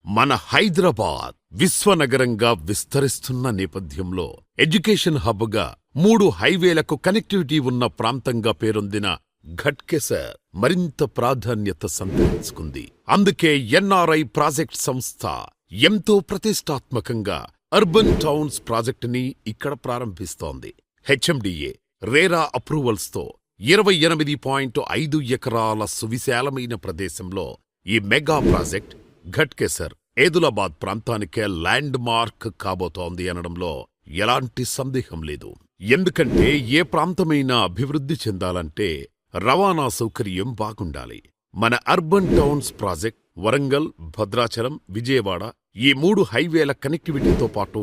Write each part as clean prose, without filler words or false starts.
మన హైదరాబాద్ విశ్వనగరంగా విస్తరిస్తున్న నేపథ్యంలో ఎడ్యుకేషన్ హబ్గా 3 హైవేలకు కనెక్టివిటీ ఉన్న ప్రాంతంగా పేరొందిన ఘట్కేసర్ మరింత ప్రాధాన్యత సంతరించుకుంది. అందుకే ఎన్ఆర్ఐ ప్రాజెక్ట్ సంస్థ ఎంతో ప్రతిష్టాత్మకంగా అర్బన్ టౌన్స్ ప్రాజెక్టుని ఇక్కడ ప్రారంభిస్తోంది. హెచ్ఎండిఏ రేరా అప్రూవల్స్తో 28.5 ఎకరాల సువిశాలమైన ప్రదేశంలో ఈ మెగా ప్రాజెక్ట్ ఘట్కేసర్ ఏదులాబాద్ ప్రాంతానికే ల్యాండ్ మార్క్ కాబోతోంది అనడంలో ఎలాంటి సందేహం లేదు. ఎందుకంటే ఏ ప్రాంతమైనా అభివృద్ధి చెందాలంటే రవాణా సౌకర్యం బాగుండాలి. మన urban towns project Warangal, Bhadrachalam, Vijayawada ఈ 3 హైవేల కనెక్టివిటీతో పాటు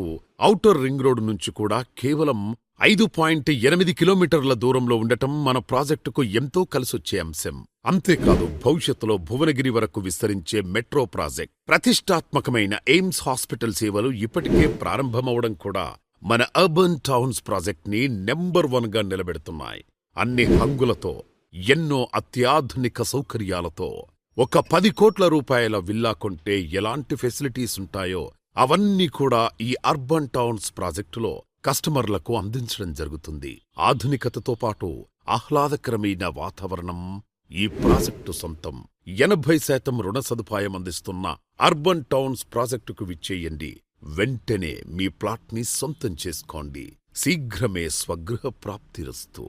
ఔటర్ రింగ్ రోడ్డు నుంచి కూడా కేవలం 5.8 కిలోమీటర్ల దూరంలో ఉండటం మన ప్రాజెక్టుకు ఎంతో కలిసొచ్చే అంశం. అంతేకాదు భవిష్యత్తులో భువనగిరి వరకు విస్తరించే మెట్రో ప్రాజెక్ట్, ప్రతిష్టాత్మకమైన ఎయిమ్స్ హాస్పిటల్ సేవలు ఇప్పటికే ప్రారంభమవడం కూడా మన అర్బన్ టౌన్స్ ప్రాజెక్ట్ని నెంబర్ 1గా నిలబెడుతున్నాయి. అన్ని హంగులతో, ఎన్నో అత్యాధునిక సౌకర్యాలతో ఒక 10 కోట్ల రూపాయల విల్లా కొంటే ఎలాంటి ఫెసిలిటీస్ ఉంటాయో అవన్నీ కూడా ఈ అర్బన్ టౌన్స్ ప్రాజెక్టులో కస్టమర్లకు అందించడం జరుగుతుంది. ఆధునికతతో పాటు ఆహ్లాదకరమైన వాతావరణం ఈ ప్రాజెక్టు సొంతం. 80% రుణ సదుపాయం అందిస్తున్న అర్బన్ టౌన్స్ ప్రాజెక్టుకు విచ్చేయండి. వెంటనే మీ ప్లాట్ని సొంతం చేసుకోండి. శీఘ్రమే స్వగృహ ప్రాప్తిరస్తు.